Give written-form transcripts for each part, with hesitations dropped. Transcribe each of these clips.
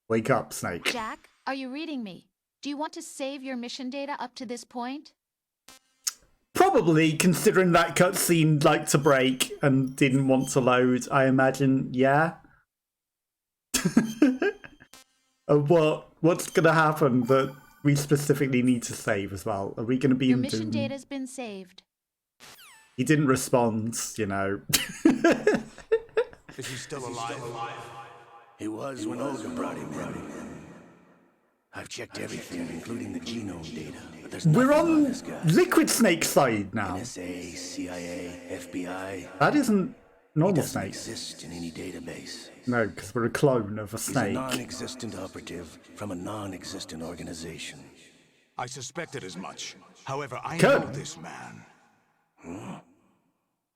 Wake up, Snake. Jack, are you reading me? Do you want to save your mission data up to this point? Probably, considering that cutscene liked to break and didn't want to load, I imagine, yeah. What's gonna happen that we specifically need to save as well? Are we gonna be Your in mission Doom? data's been saved. He didn't respond, you know. Is he still alive? He was when Olga brought him in. I've checked everything, including the genome data, but there's We're nothing on this guy. Liquid Snake's side now. NSA, CIA, FBI. That isn't He normal doesn't Snake. exist in any database. No, because we're a clone of a He's a snake. non-existent operative from a non-existent organization. I suspected as much. However, I Good. know this man.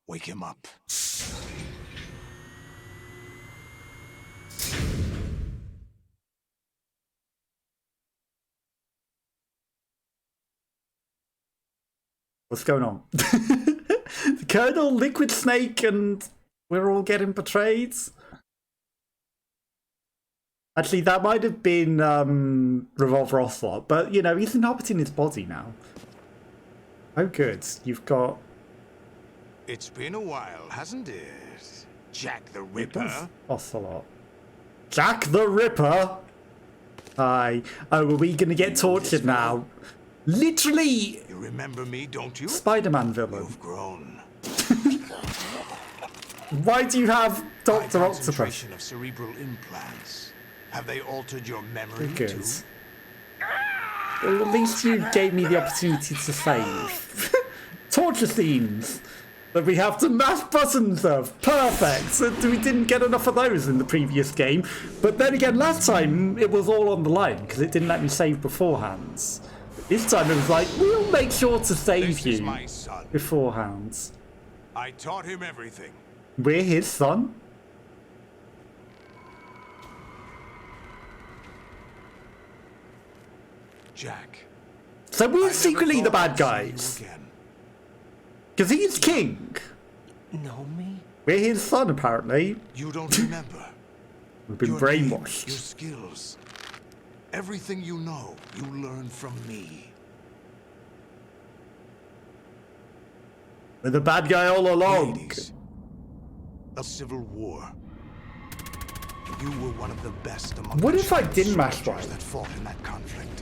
Wake him up. What's going on? The Colonel, Liquid Snake, and we're all getting betrayed? Actually, that might have been Revolver Ocelot, but, you know, he's inhabiting his body now. Oh, good. You've got... It's been a while, hasn't it? Jack the It does. Ripper. Ocelot. Jack the Ripper! Hi. Oh, are we gonna get tortured now? Literally, You remember me, don't you? Spider-Man villain. You've grown. Why do you have High Dr. Octopus? concentration of cerebral implants. Have they altered your memory Good. too? Well, at least you gave me the opportunity to save. Torture scenes that we have to mash buttons of. Perfect. We didn't get enough of those in the previous game. But then again, last time it was all on the line because it didn't let me save beforehand. This time it was like, we'll make sure to save This is you my son. beforehand. I taught him everything. We're his son? Jack. So I we're never secretly the thought bad I'd see you guys. again. Because he's king. Know me? We're his son, apparently. You don't remember. We've been Your name, brainwashed. your skills. Everything you know, you learn from me. We're the bad guy all along. Ladies, a civil war. You were one of the best among What the if I child didn't mash soldiers right? that fought in that conflict.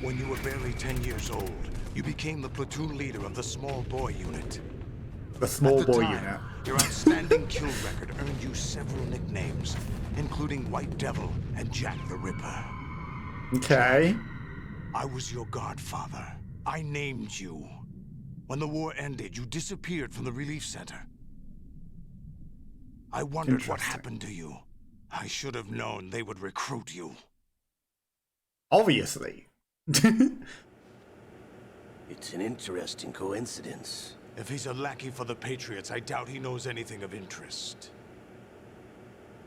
When you were barely 10 years old, you became the platoon leader of the small boy unit. The small At the boy time, unit. your outstanding kill record earned you several nicknames, including White Devil and Jack the Ripper. Okay. I was your godfather. I named you. When the war ended, you disappeared from the relief center. I wondered what Interesting. happened to you. I should have known they would recruit you. Obviously. It's an interesting coincidence. If he's a lackey for the Patriots, I doubt he knows anything of interest.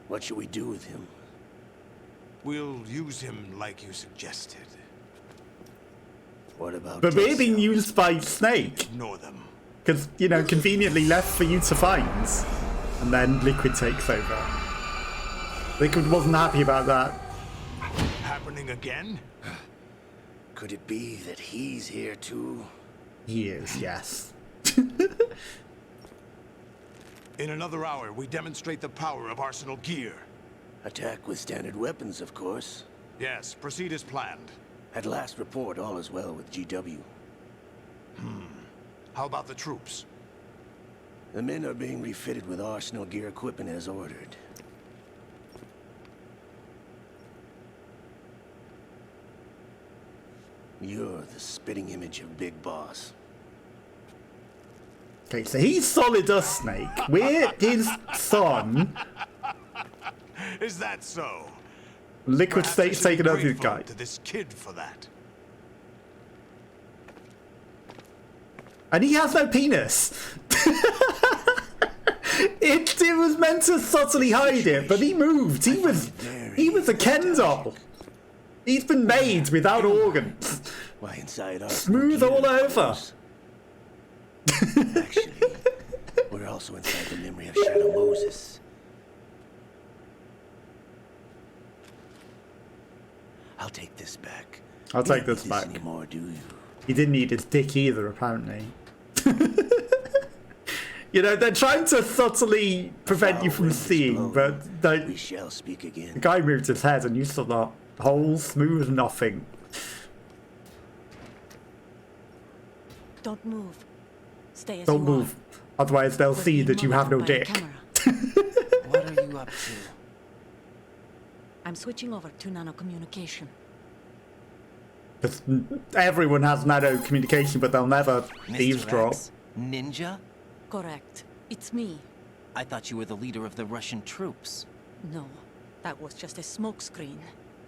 What should we do with him? We'll use him like you suggested. What about But we're being Jason? used by Snake. Ignore them. Because, you know, conveniently left for you to find. And then Liquid takes over. Liquid wasn't happy about that. Happening again? Could it be that he's here too? He is, yes. In another hour, we demonstrate the power of Arsenal gear. Attack with standard weapons, of course. Yes, proceed as planned. At last report, all is well with GW. How about the troops? The men are being refitted with Arsenal gear equipment as ordered. You're the spitting image of Big Boss. Okay, so he's solid us, Snake. We're his son. Is that so? Liquid Perhaps I Snake's should be taking over his grateful guy. to this kid for that. And he has no penis. it was meant to subtly hide it, but he moved. He was a Ken doll. He's been made without organs. Why inside Arsenal Smooth gear, all of over. course. Actually, we're also inside the memory of Shadow Moses. I'll take this back. I'll You take don't this need back. anymore, do you? He didn't need his dick either, apparently. You know, they're trying to subtly prevent you from seeing, but We shall speak again. the guy moved his head and you saw that whole smooth nothing. Don't move. Stay as Don't you move, otherwise they'll We're see being that you have no monitored by a dick. camera. What are you up to? I'm switching over to nano communication. 'Cause everyone has nano communication, but they'll never Mr. eavesdrop. X? Ninja? Correct. It's me. I thought you were the leader of the Russian troops. No, that was just a smokescreen.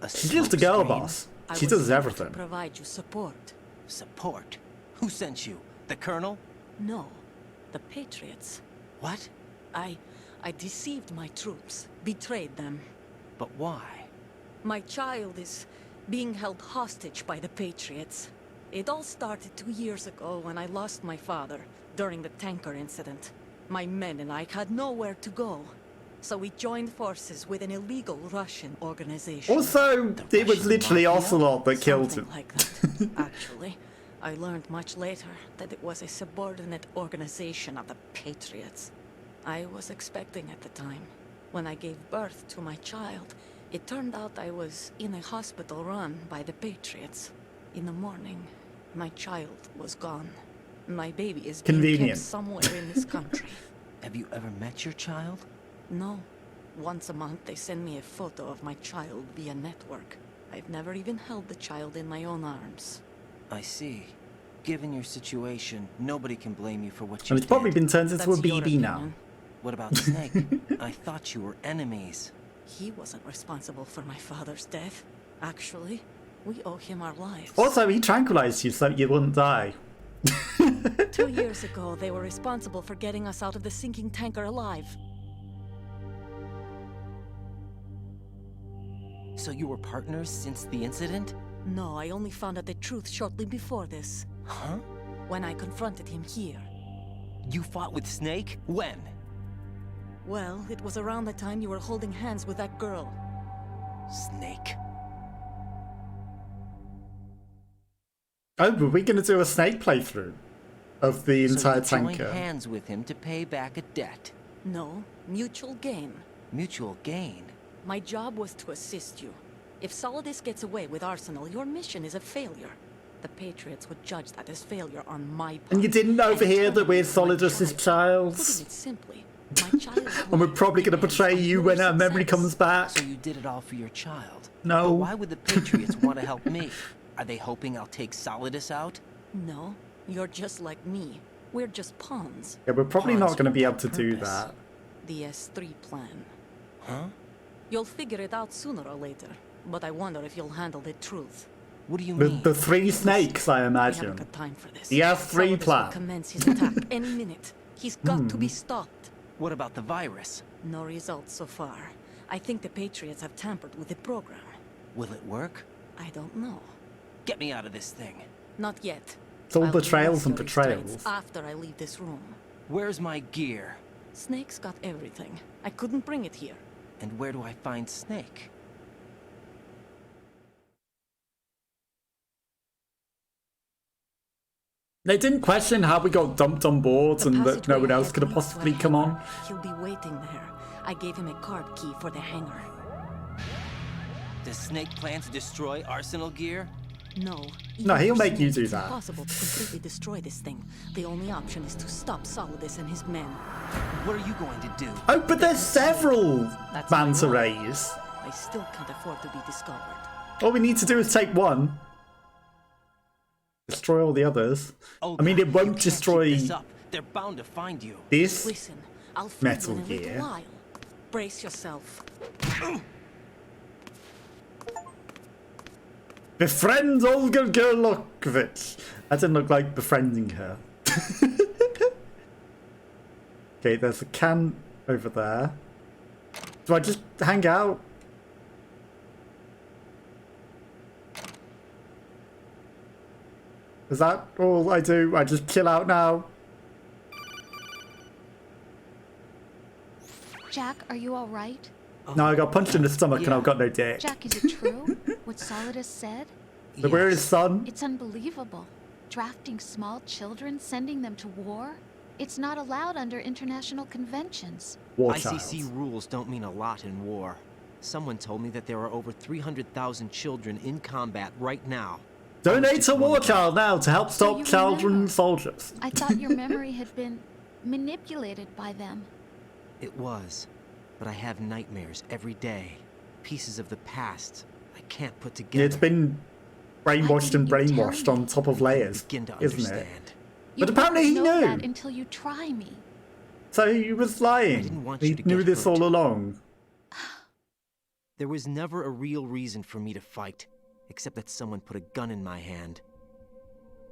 She's just a girl smokescreen? boss. I She was does here everything. to provide you support. Support? Who sent you? The Colonel? No, the Patriots. What? I deceived my troops, betrayed them. But why? My child is being held hostage by the Patriots. It all started 2 years ago when I lost my father during the tanker incident. My men and I had nowhere to go, so we joined forces with an illegal Russian organization. Also, it was Russian literally mafia? Ocelot that killed Something him. like that. Actually, I learned much later that it was a subordinate organization of the Patriots. I was expecting at the time. When I gave birth to my child, it turned out I was in a hospital run by the Patriots. In the morning, my child was gone. My baby is being Convenient. kept somewhere in this country. Have you ever met your child? No. Once a month, they send me a photo of my child via network. I've never even held the child in my own arms. I see. Given your situation, nobody can blame you for what you And it's probably did. been turned into a That's your BB now. opinion. What about Snake? I thought you were enemies. He wasn't responsible for my father's death. Actually, we owe him our lives. Also, he tranquilized you so you wouldn't die. 2 years ago, they were responsible for getting us out of the sinking tanker alive. So you were partners since the incident? No, I only found out the truth shortly before this, Huh? when I confronted him here. You fought with Snake? When? Well, it was around the time you were holding hands with that girl. Snake. Oh, but we're going to do a Snake playthrough of the entire so you tanker. joined hands with him to pay back a debt. No, mutual gain. Mutual gain. My job was to assist you. If Solidus gets away with Arsenal, your mission is a failure. The Patriots would judge that as failure on my part. And you didn't overhear that we're my Solidus's child? Putting it simply, my child. And we're probably going to betray you when our memory comes back. So you did it all for your child? No. But why would the Patriots want to help me? Are they hoping I'll take Solidus out? No, you're just like me. We're just pawns. Yeah, we're probably not Pawns going to for be able what to do purpose? that. The S3 plan. Huh? You'll figure it out sooner or later, but I wonder if you'll handle the truth. What do you The, mean? the three snakes, I We haven't imagine. got time for this. The S3 Solidus plan. will commence his attack any minute. He's got to be stopped. What about the virus? No results so far. I think the Patriots have tampered with the program. Will it work? I don't know. Get me out of this thing. Not yet. It's all I'll betrayals and reveal your betrayals. traits after I leave this room. Where's my gear? Snake's got everything. I couldn't bring it here. And where do I find Snake? They didn't question how we got dumped on board The and that no passageway one else ahead could have leads to a possibly come on. hangar. He'll be waiting there. I gave him a card key for the hangar. Does Snake plan to destroy Arsenal gear? No. No, even he'll for make you Snake, do it's that. impossible to completely destroy this thing. The only option is to stop Solidus and his men. What are you going to do? Oh, but there's several That's my manta role. rays. I still can't afford to be discovered. All we need to do is take one. Destroy all the others. Oh, I mean, it God, won't you can't destroy keep this up. They're bound to find you. this. Listen, I'll feed Metal you in a Gear. little while. Brace yourself. Befriend Olga Gerlokovich. That didn't look like befriending her. Okay, there's a can over there. Do I just hang out? Is that all I do? I just chill out now? Jack, are you all right? No, I got punched in the stomach and yeah. I've got no dick. Jack, is it true what Solidus said? So where is son? It's unbelievable. Drafting small children, sending them to war? It's not allowed under international conventions. War ICC child. rules don't mean a lot in war. Someone told me that there are over 300,000 children in combat right now. Donate to War Child now to help So stop you children remember. soldiers. I thought your memory had been manipulated by them. It was. But I have nightmares every day. Pieces of the past I can't put together. It's been brainwashed and Why didn't you tell brainwashed me? on top of layers, Begin to isn't it? understand. You But apparently he won't know knew. that until you try me. So he was lying. didn't want He you to knew get this hurt. all along. There was never a real reason for me to fight, except that someone put a gun in my hand.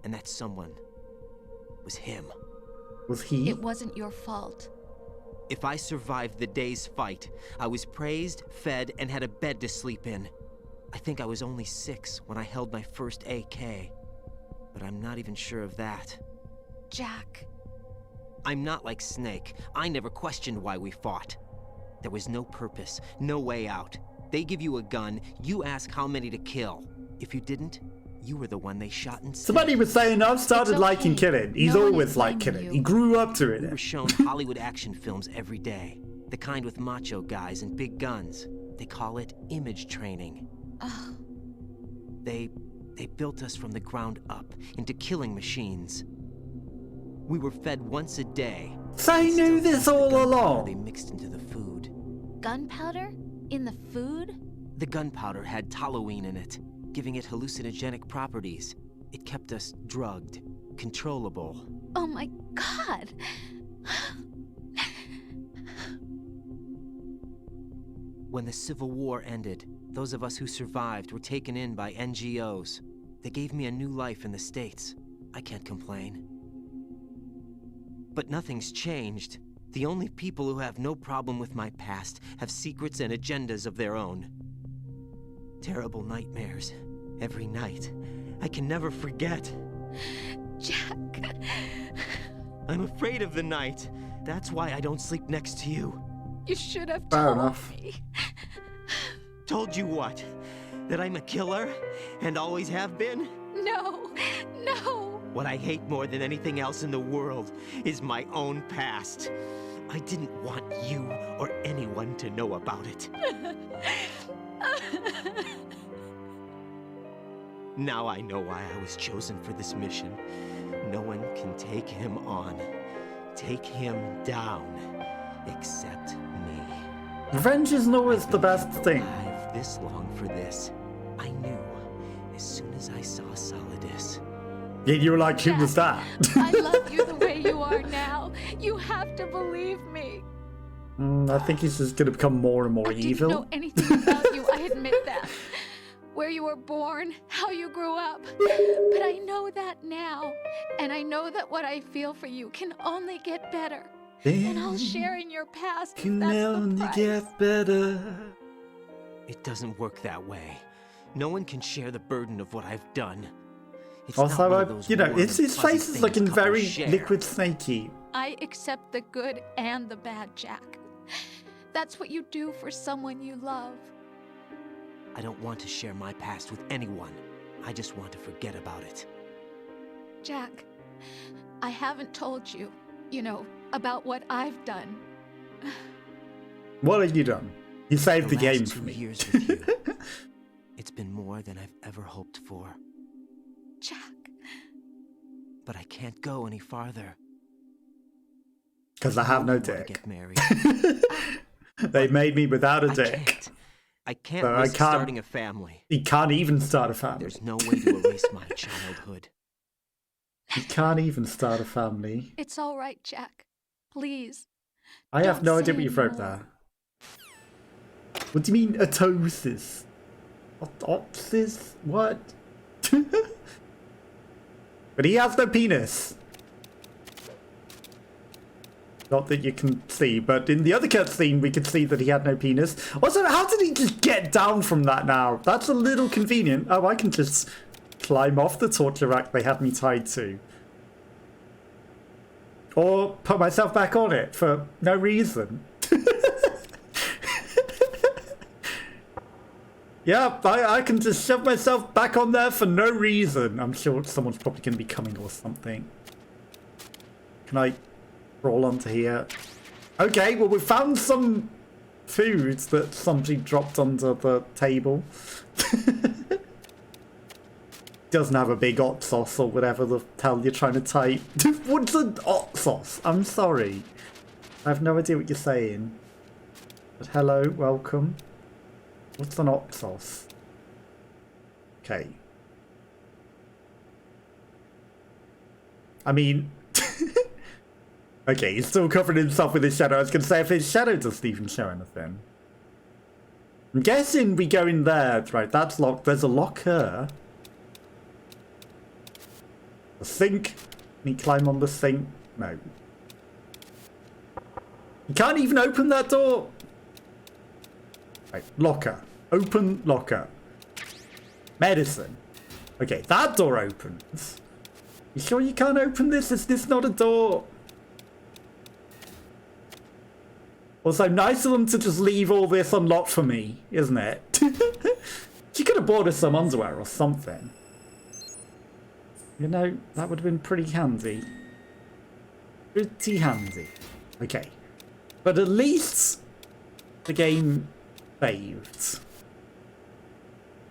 And that someone was him. Was he? It wasn't your fault. If I survived the day's fight, I was praised, fed, and had a bed to sleep in. I think I was only 6 when I held my first AK. But I'm not even sure of that. Jack. I'm not like Snake. I never questioned why we fought. There was no purpose, no way out. They give you a gun, you ask how many to kill. If you didn't, you were the one they shot instead. Somebody was saying I've started It's liking okay. killing. He's No one always is liked blaming killing. you. He grew up to We were it. shown Hollywood action films every day. The kind with macho guys and big guns. They call it image training. Ugh. They built us from the ground up into killing machines. We were fed once a day. So he and knew still this think the all gunpowder They along. mixed into the food. Gunpowder? In the food? The gunpowder had toluene in it, giving it hallucinogenic properties. It kept us drugged, controllable. Oh my god! When the Civil War ended, those of us who survived were taken in by NGOs. They gave me a new life in the States. I can't complain. But nothing's changed. The only people who have no problem with my past have secrets and agendas of their own. Terrible nightmares. Every night. I can never forget. Jack. I'm afraid of the night. That's why I don't sleep next to you. You should have Fair told enough. me. Told you what? That I'm a killer? And always have been? No, no. What I hate more than anything else in the world is my own past. I didn't want you or anyone to know about it. Now I know why I was chosen for this mission. No one can take him on, take him down, except me. Revenge isn't always the best thing. I've this long for this. I knew as soon as I saw Solidus. Yeah, you were like, who was that? I love you the way you are now. You have to believe me. I think he's just gonna become more and more I didn't evil. know anything about you, I admit that. Where you were born, how you grew up. But I know that now. And I know that what I feel for you can only get better. And I'll share in your past if Can that's the only price. get better. It doesn't work that way. No one can share the burden of what I've done. It's not Also, one of those you know, warm his and face fuzzy is things looking couples very share. liquid snaky. I accept the good and the bad, Jack. That's what you do for someone you love. I don't want to share my past with anyone. I just want to forget about it. Jack, I haven't told you, about what I've done. What have you done? You saved the game last for 2 me. years with you. It's been more than I've ever hoped for. Jack, But I can't go any farther. Because I have no You wanna dick. Get married. They made me without a I dick. can't. I can't So I risk can't- starting a family. He can't even start a family. There's no way to erase my childhood. He can't even start a family. it's all right, Jack. Please. I have Don't no say idea what you wrote anymore. there. What do you mean, atosis? Otopsis? What? But he has no penis. Not that you can see, but in the other cutscene we could see that he had no penis. Also, how did he just get down from that now? That's a little convenient. Oh, I can just climb off the torture rack they had me tied to. Or put myself back on it for no reason. Yeah, I can just shove myself back on there for no reason. I'm sure someone's probably going to be coming or something. Can I roll onto here? Okay, well, we found some food that somebody dropped under the table. Doesn't have a big hot sauce or whatever the hell you're trying to type. What's an hot sauce? I'm sorry. I have no idea what you're saying. But hello, welcome. What's an hot sauce? Okay. I mean... okay, he's still covered himself with his shadow. I was going to say, if his shadow doesn't even show anything. I'm guessing we go in there. Right, that's locked. There's a locker. The sink. Can he climb on the sink? No. You can't even open that door. Right, locker. Open locker. Medicine. Okay, that door opens. You sure you can't open this? Is this not a door? Also, nice of them to just leave all this unlocked for me, isn't it? She could have bought us some underwear or something. You know, that would have been pretty handy. Pretty handy. Okay. But at least the game saved.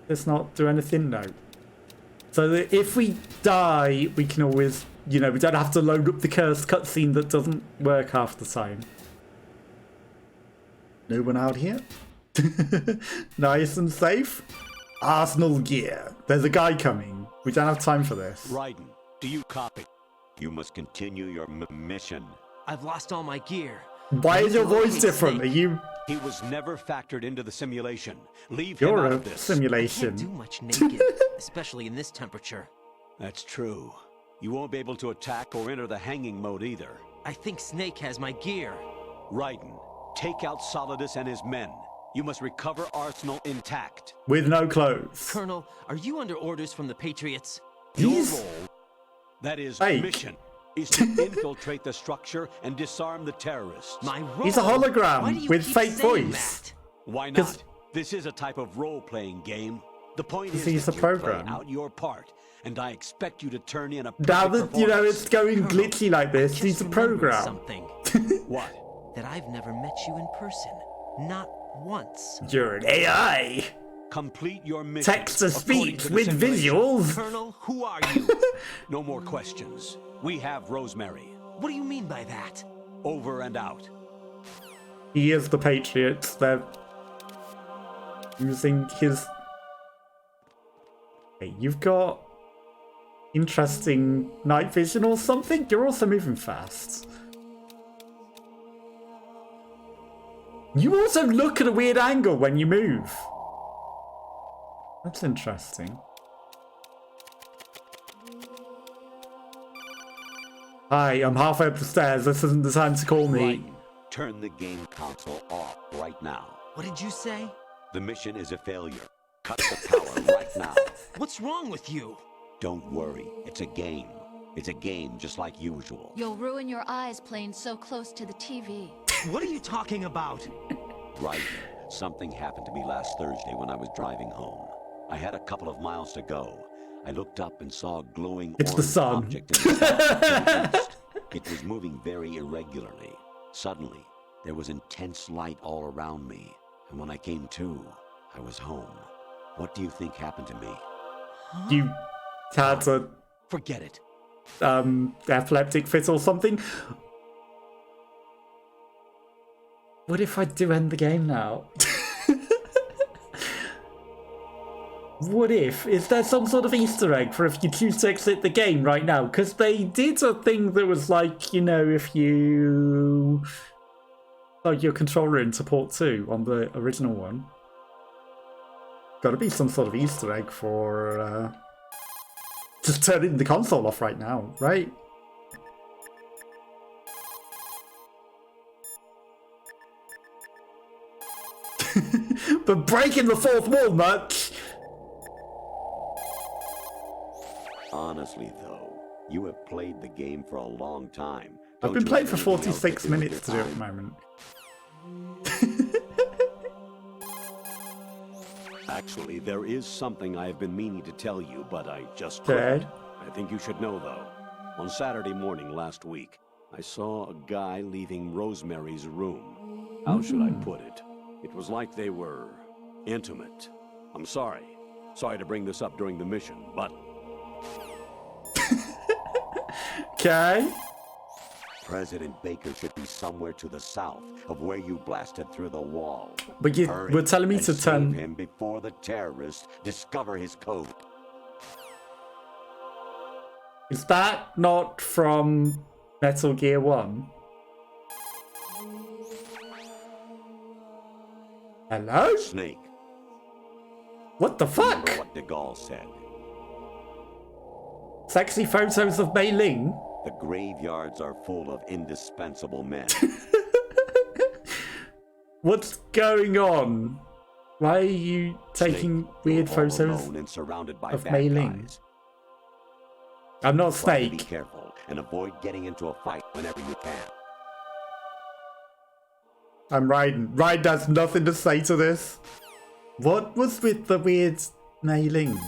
Let's not do anything, no. So that if we die, we can always, you know, we don't have to load up the cursed cutscene that doesn't work half the time. No one out here. Nice and safe. Arsenal gear. There's a guy coming. We don't have time for this. Raiden, do you copy? You must continue your mission. I've lost all my gear. Why is your voice different? Are you... He was never factored into the simulation. Leave him You're out a of this. simulation. Can't do much naked, especially in this temperature. That's true. You won't be able to attack or enter the hanging mode either. I think Snake has my gear. Raiden, take out Solidus and his men. You must recover Arsenal intact. With no clothes. Colonel, are you under orders from the Patriots? Your He's role, that is fake. mission, is to infiltrate the structure and disarm the terrorists. My role? He's a hologram Why do you with keep fake saying voice. that? Why 'Cause- not? This is a type of role-playing game. The point is he's that a you program. play out your part, and I expect you to turn in a Now perfect that, you know, performance. it's going glitchy like this, Just he's a remembered program. Something What? that I've never met you in person, not once. You're an AI. Complete your mission. Text to according speech to the with simulation. visuals. Colonel, who are you? No more questions. We have Rosemary. What do you mean by that? Over and out. He is the Patriots. They're using his... Okay, you've got interesting night vision or something. You're also moving fast. You also look at a weird angle when you move. That's interesting. Hi, I'm halfway up the stairs. This isn't the time to call me. Raiden, turn the game console off right now. What did you say? The mission is a failure. Cut the power right now. What's wrong with you? Don't worry. It's a game. It's a game just like usual. You'll ruin your eyes playing so close to the TV. What are you talking about? Right. Something happened to me last Thursday when I was driving home. I had a couple of miles to go. I looked up and saw a glowing It's the orange sun. object in the south. It was moving very irregularly. Suddenly, there was intense light all around me. And when I came to, I was home. What do you think happened to me? You had a Forget it. epileptic fit or something. What if I do end the game now? What if? Is there some sort of Easter egg for if you choose to exit the game right now? Because they did a thing that was like, you know, if you plug your controller into port 2 on the original one. Gotta be some sort of Easter egg for just turning the console off right now, right? But breaking the fourth wall much. Honestly, though, you have played the game for a long time. I've Don't been you playing have for anything else 46 do with minutes to your do it at the time? moment. Actually, there is something I have been meaning to tell you, but I just Okay. couldn't. I think you should know, though. On Saturday morning last week, I saw a guy leaving Rosemary's room. How should I put it? It was like they were intimate. I'm sorry. Sorry to bring this up during the mission, but... Okay. President Baker should be somewhere to the south of where you blasted through the wall. But you Hurry were telling me and to save turn... him before the terrorists discover his code. Is that not from Metal Gear 1? Hello? Snake, What the fuck? remember what de Gaulle said. Sexy photos of Mei Ling? The graveyards are full of indispensable men. What's going on? Why are you taking Snake, weird you're all photos alone and surrounded by of bad Mei Ling? guys. I'm not Try to be Snake. careful and avoid getting into a fight whenever you can. I'm Raiden. Raiden has nothing to say to this. What was with the weird Mei Ling?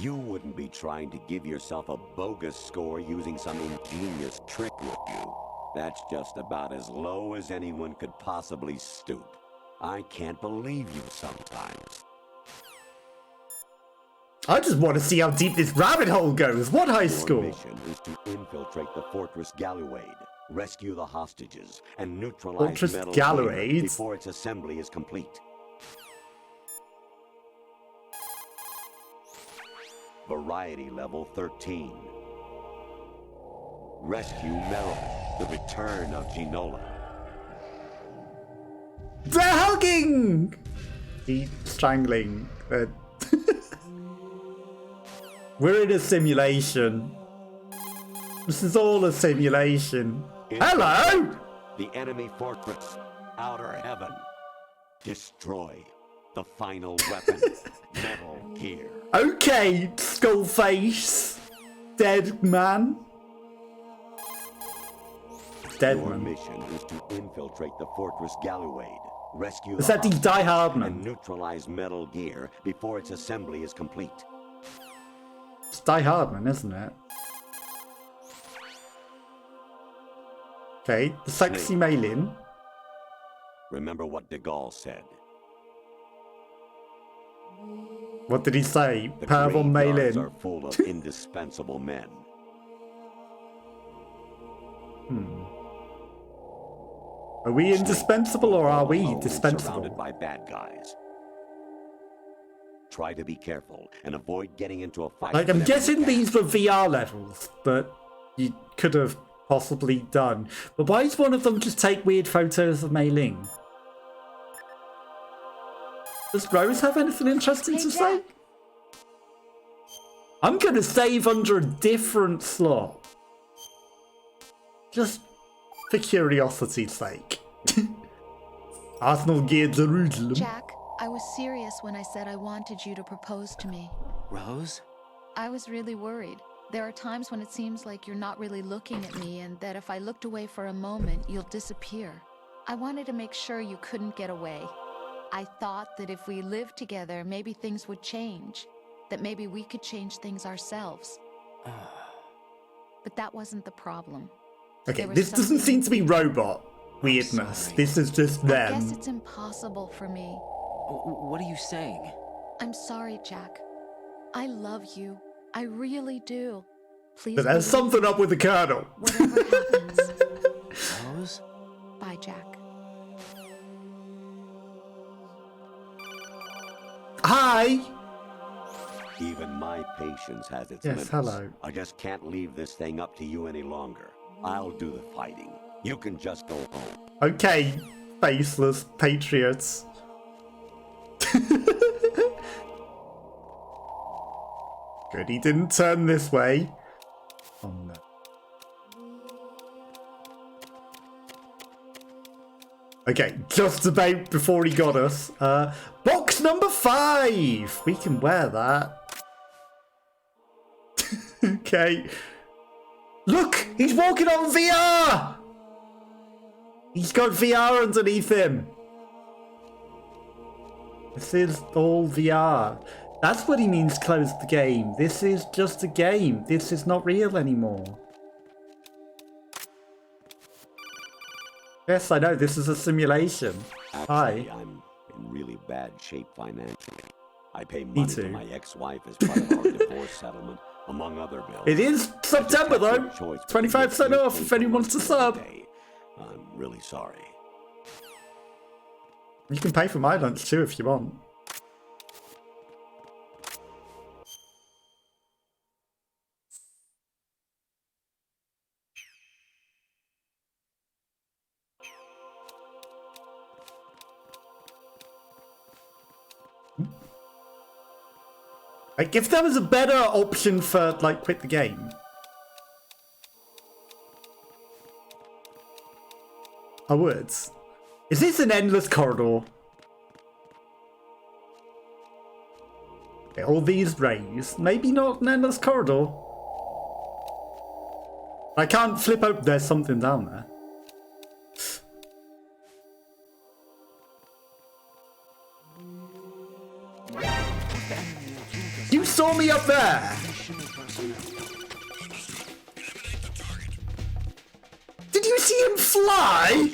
You wouldn't be trying to give yourself a bogus score using some ingenious trick, would you? That's just about as low as anyone could possibly stoop. I can't believe you sometimes. I just want to see how deep this rabbit hole goes. What high Your school? mission is to infiltrate the Fortress Galluade, rescue the hostages, and neutralize Fortress Metal Galluade? Gear before its assembly is complete. Variety level 13. Rescue Metal, the return of Ginola. They're hugging! He's strangling. We're in a simulation. This is all a simulation. Hello! The enemy fortress, Outer Heaven. Destroy the final weapon, Metal Gear. Okay, Skullface. Dead man. Dead Your man. mission is to infiltrate the Fortress Galluade, rescue Is the that the hostages, Die Hard and man? neutralize Metal Gear before its assembly is complete. It's Die Hard man, isn't it? Okay, the sexy Snake. Mei Ling. Remember what de Gaulle said. What did he say? The Pervon Mei graveyards Ling. are full of indispensable men. Are we indispensable or are we Alone and dispensable? surrounded by bad guys. Try to be careful and avoid getting into a fight. Like, I'm whenever you guessing can. these were VR levels that you could have possibly done. But why does one of them just take weird photos of Mei Ling? Does Rose have anything interesting Hey, to say? Jack. I'm going to save under a different slot. Just for curiosity's sake. Arsenal Gear Jerusalem. Jack, I was serious when I said I wanted you to propose to me. Rose? I was really worried. There are times when it seems like you're not really looking at me and that if I looked away for a moment, you'll disappear. I wanted to make sure you couldn't get away. I thought that if we lived together, maybe things would change. That maybe we could change things ourselves. But that wasn't the problem. Okay, There was this doesn't something- seem to be robot weirdness. sorry. This is just I guess them. it's impossible for me. What are you saying? I'm sorry, Jack. I love you. I really do. Please. But there's believe something up with the Colonel. Whatever happens. Rose? Bye, Jack. Hi! Even my patience has its Yes, limits. hello. I just can't leave this thing up to you any longer. I'll do the fighting. You can just go home. Okay, faceless patriots. Good, he didn't turn this way. Oh no. Okay, just about before he got us. Box number 5! We can wear that. Okay. Look! He's walking on VR! He's got VR underneath him. This is all VR. That's what he means, close the game. This is just a game. This is not real anymore. Yes, I know, this is a simulation. Hi. Actually, I'm in really bad shape financially. I pay money to too. my ex-wife as part of our divorce settlement, among other bills. It is September though. 25% off if anyone wants to sub. I'm really sorry. You can pay for my lunch too if you want. Like, if there was a better option for, like, quit the game, I would. Is this an endless corridor? Okay, all these rays. Maybe not an endless corridor. I can't flip open. There's something down there. You saw me up there! Did you see him fly?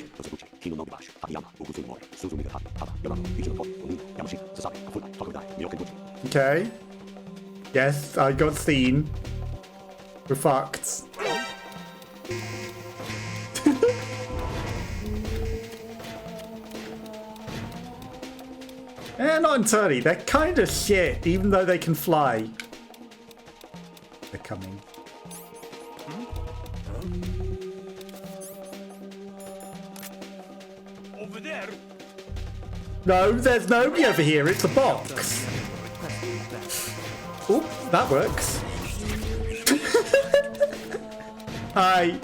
Okay. Yes, I got seen. We're fucked. Not entirely. They're kind of shit, even though they can fly. They're coming. Over there. No, there's nobody over here. It's a box. Oop, that works. Hi.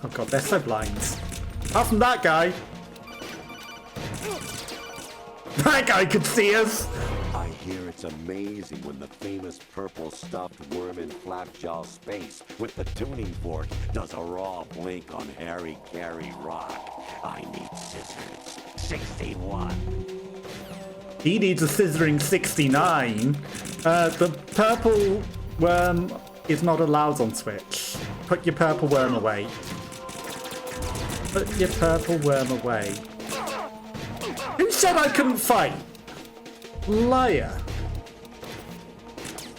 Oh god, they're so blind. Apart from that guy. That guy could see us. I hear it's amazing when the famous purple stuffed worm in Flapjaw Space with the tuning fork does a raw blink on Harry Carey Rock. I need scissors. 61. He needs a scissoring 69. The purple worm is not allowed on Twitch. Put your purple worm away. Put your purple worm away. Who said I couldn't fight? Liar.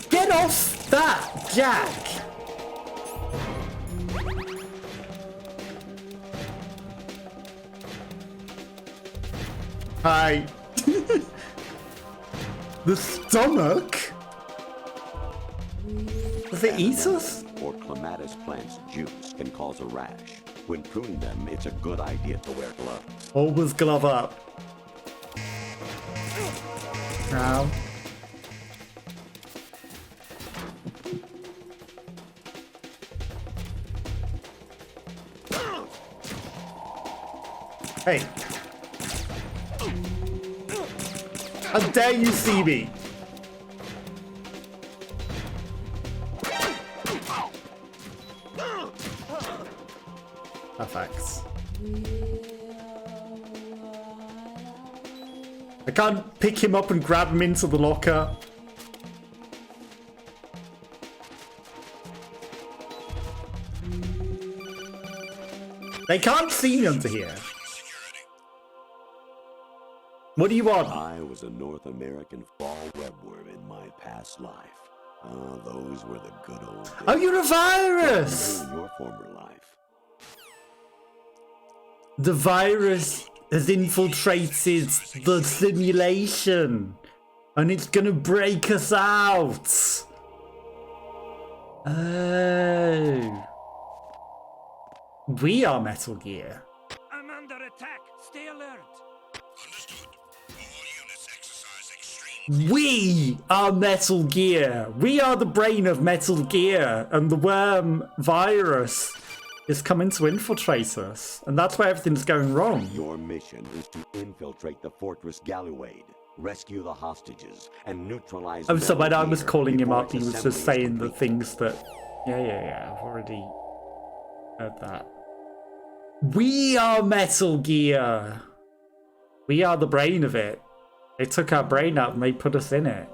Get off that, Jack! Hi. The stomach? Does it eat us? Or clematis plant's juice can cause a rash. When pruning them, it's a good idea to wear gloves. Always glove up. Ow. Hey. How dare you see me? Perfect. I can't pick him up and grab him into the locker. They can't see me under here. What do you want? I was a North American fall webworm in my past life. Ah, those were the good old days. Oh, you're a virus! In your former life. The virus has infiltrated the simulation. And it's gonna break us out. Oh. We are Metal Gear. I'm under attack. Stay alert. Understood. All units exercise extreme. We are Metal Gear. We are the brain of Metal Gear. And the worm virus is coming to infiltrate us. And that's where everything's going wrong. Your mission is to infiltrate the Fortress Galluade, rescue the hostages, and neutralize. Oh, so when I was Metal Gear calling him before up, he its was just assembly is saying the complete. things that... Yeah, I've already heard that. We are Metal Gear. We are the brain of it. They took our brain out and they put us in it.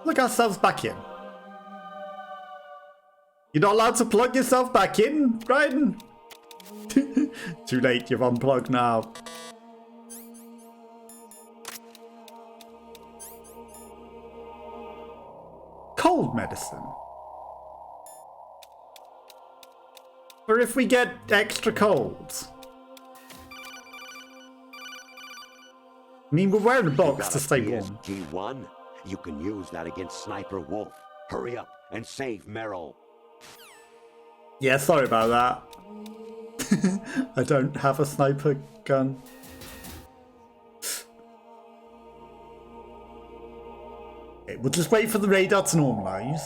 Plug ourselves back in. You're not allowed to plug yourself back in, Brian. Too late, you've unplugged now. Cold medicine. Or if we get extra colds. I mean, we're wearing a box to stay warm. G1? You can use that against Sniper Wolf. Hurry up and save Meryl. Yeah, sorry about that. I don't have a sniper gun. Okay, we'll just wait for the radar to normalize.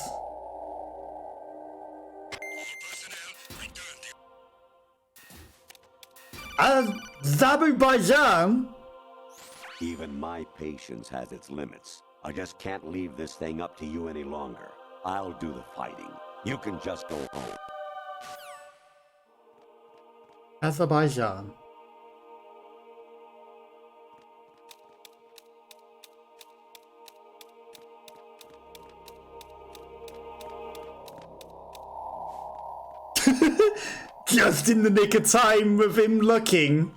Azerbaijan? Even my patience has its limits. I just can't leave this thing up to you any longer. I'll do the fighting. You can just go home. Azerbaijan. Just in the nick of time of him looking.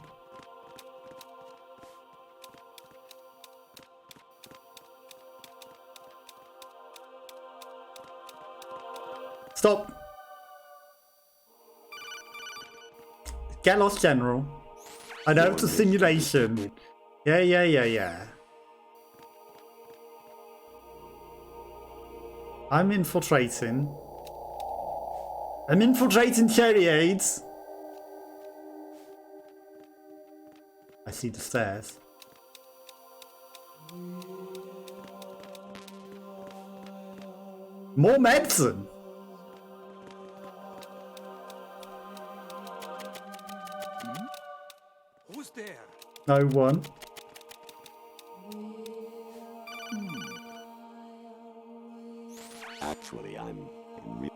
Stop. Get lost, General. I know it's a simulation. Yeah. I'm infiltrating chariots. I see the stairs. More medicine. Who's there? No one. Actually, I'm in real...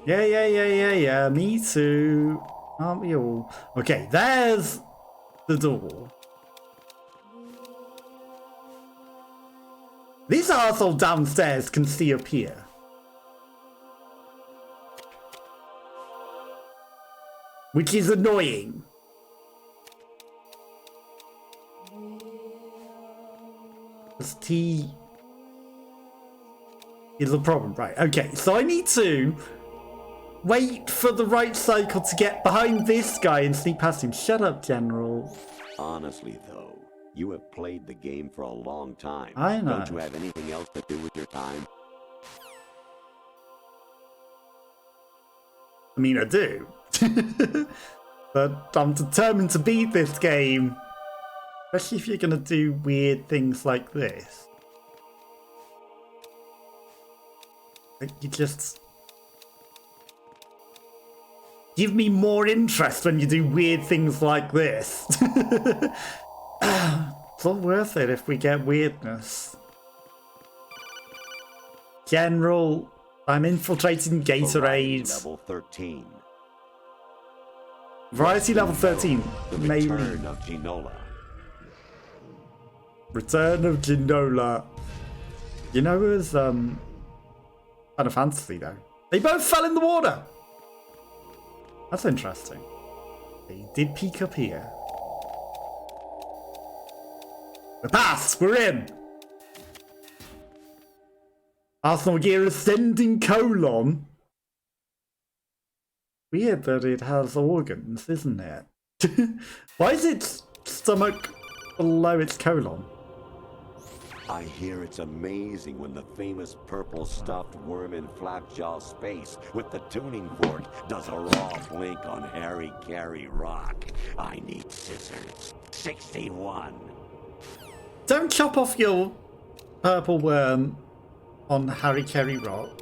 Yeah. Me too. Aren't we all? Okay, there's the door. These arsehole downstairs can see up here. Which is annoying. This T is the problem, right? Okay, so I need to wait for the right cycle to get behind this guy and sneak past him. Shut up, General. Honestly, though, you have played the game for a long time. I know. Don't you have anything else to do with your time? I mean, I do. But I'm determined to beat this game. Especially if you're going to do weird things like this. Like, you just... give me more interest when you do weird things like this. It's all worth it if we get weirdness. General, I'm infiltrating Gatorade. Level 13. Variety level 13. The Maybe. return of Ginola. Return of Ginola. You know it was Final Fantasy though. They both fell in the water. That's interesting. They did peek up here. We're past! We're in! Arsenal gear ascending colon. Weird that it has organs, isn't it? Why is its stomach below its colon? I hear it's amazing when the famous purple stuffed worm in Flapjaw Space with the tuning fork does a raw blink on Harry Carey Rock. I need scissors. 61. Don't chop off your purple worm on Harry Carey Rock.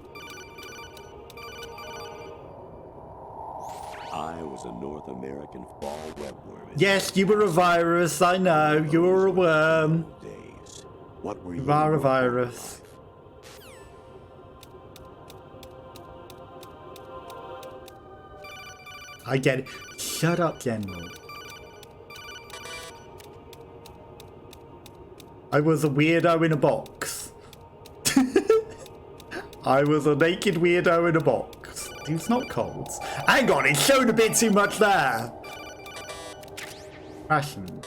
I was a North American fall webworm. Yes, you were a virus, I know. You were a worm. Days. What were You you? are a virus. I get it. Shut up, General. I was a weirdo in a box. I was a naked weirdo in a box. It's not cold. Hang on, it's shown a bit too much there. Fashion.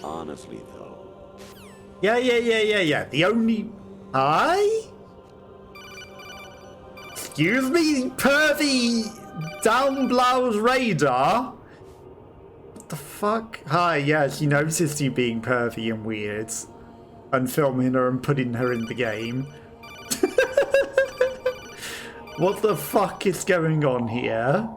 Honestly, though. Yeah. The only... Hi? Excuse me, pervy down blouse radar? What the fuck? Hi, yeah, she noticed you being pervy and weird. And filming her and putting her in the game. What the fuck is going on here?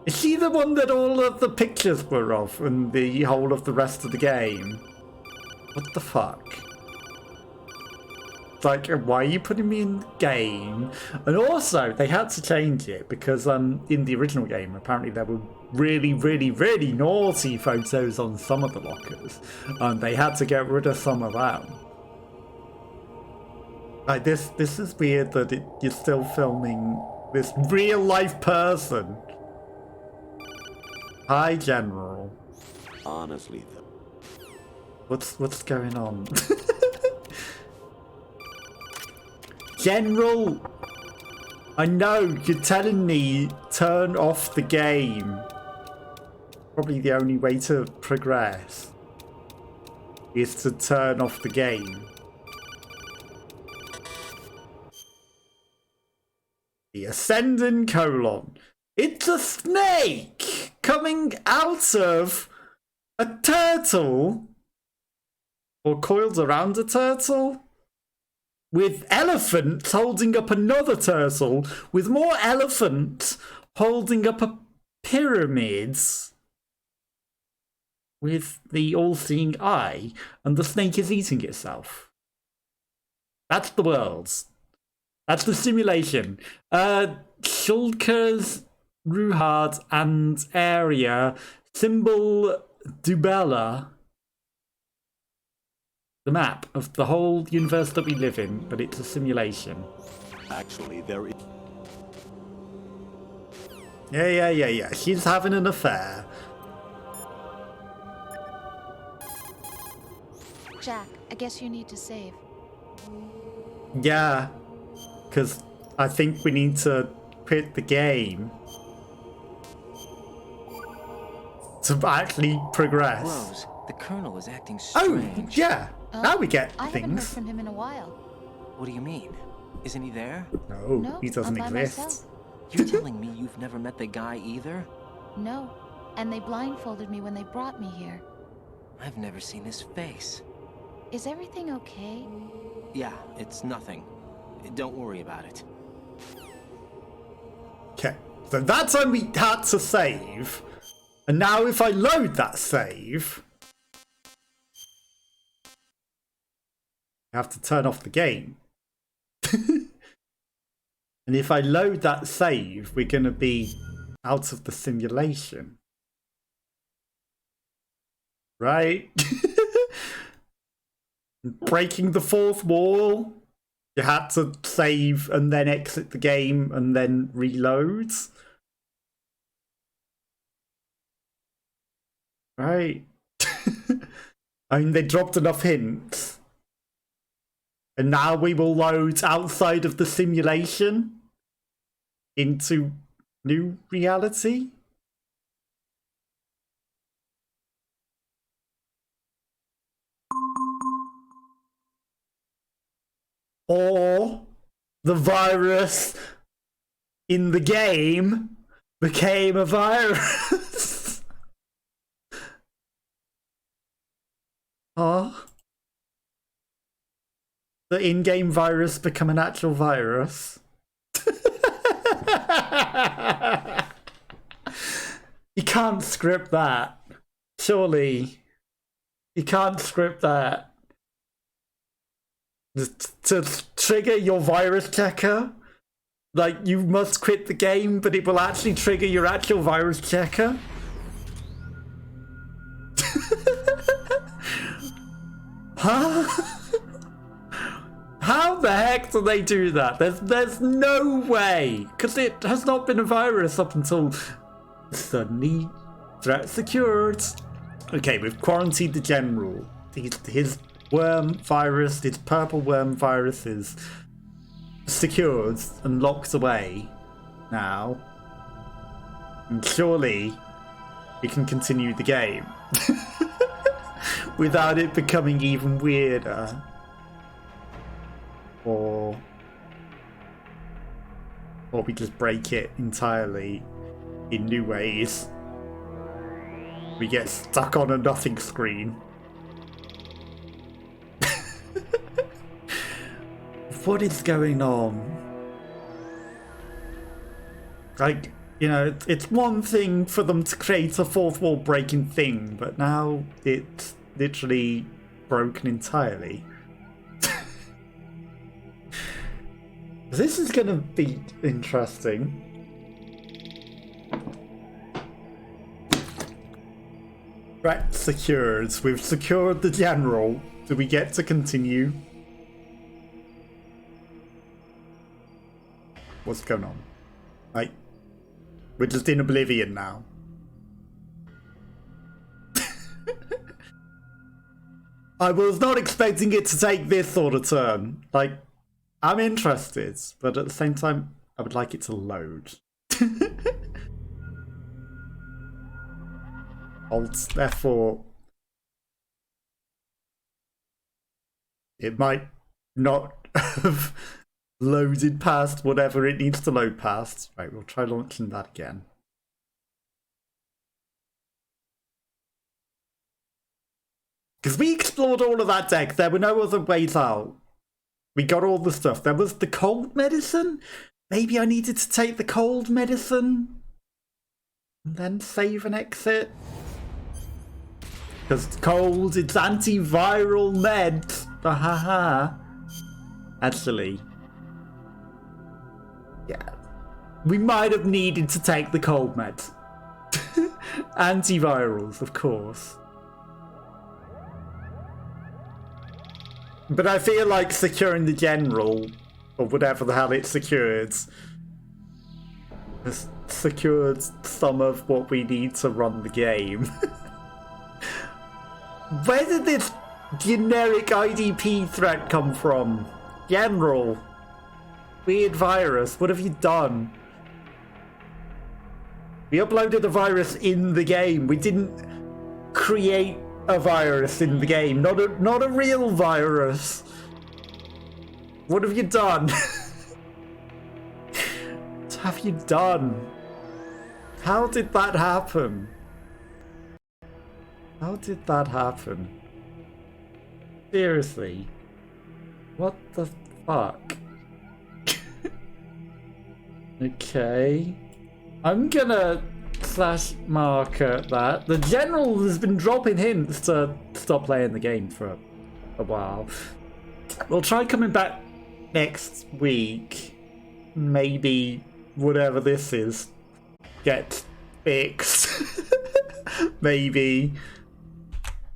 Is she the one that all of the pictures were of and the whole of the rest of the game? What the fuck? Like, why are you putting me in the game? And also, they had to change it because in the original game, apparently there were really, really, really naughty photos on some of the lockers. And they had to get rid of some of them. Like, this is weird that you're still filming this real-life person. Hi, General. Honestly, though. What's going on? General! I know, you're telling me turn off the game. Probably the only way to progress is to turn off the game. The Ascending colon. It's a snake coming out of a turtle. Or coiled around a turtle. With elephants holding up another turtle. With more elephants holding up a pyramid. With the all-seeing eye. And the snake is eating itself. That's the world. That's the simulation. Shulker's Ruhard and area. Symbol Dubella. The map of the whole universe that we live in, but it's a simulation. Actually, there is... Yeah. She's having an affair. Jack, I guess you need to save. Yeah. Because I think we need to quit the game. To actually progress. Rose, the Colonel is acting Oh, strange. yeah. Now we get I haven't heard things. from him in a while. What do you mean? Isn't he there? No, he doesn't I'm by exist. myself. You're telling me you've never met the guy either? No, and they blindfolded me when they brought me here. I've never seen his face. Is everything okay? Yeah, it's nothing. Don't worry about it. Okay, so that time we had to save. And now if I load that save, I have to turn off the game. And if I load that save, we're going to be out of the simulation. Right? Breaking the fourth wall. You had to save and then exit the game and then reload. Right. I mean, they dropped enough hints. And now we will load outside of the simulation into new reality. Or the virus in the game became a virus. Huh? The in-game virus become an actual virus? You can't script that. Surely. You can't script that. To trigger your virus checker? Like, you must quit the game, but it will actually trigger your actual virus checker? Huh? How How the heck do they do that? There's no way, because it has not been a virus up until suddenly threat secured. Okay, we've quarantined the general. His worm virus, his purple worm virus is secured and locked away now. And surely we can continue the game without it becoming even weirder. Or we just break it entirely in new ways. We get stuck on a nothing screen. What is going on? Like, you know, it's one thing for them to create a fourth wall breaking thing, but now it's literally broken entirely. This is gonna be interesting. Right, secured. We've secured the general. Do we get to continue? What's going on? Like, we're just in oblivion now. I was not expecting it to take this sort of turn. Like, I'm interested, but at the same time, I would like it to load. Alt F4. It might not have loaded past whatever it needs to load past. Right, we'll try launching that again. Because we explored all of that deck. There were no other ways out. We got all the stuff. There was the cold medicine. Maybe I needed to take the cold medicine and then save and exit. Because cold, it's antiviral meds. Ahaha. Actually, yeah. We might have needed to take the cold meds. Antivirals, of course. But I feel like securing the general, or whatever the hell it secured, has secured some of what we need to run the game. Where did this generic IDP threat come from? General. Weird virus. What have you done? We uploaded a virus in the game. We didn't create a virus in the game. Not a real virus. What have you done? What have you done? How did that happen? How did that happen? Seriously. What the fuck? Okay. I'm gonna slash marker that. The general has been dropping hints to stop playing the game for a while. We'll try coming back next week. Maybe whatever this is gets fixed. Maybe.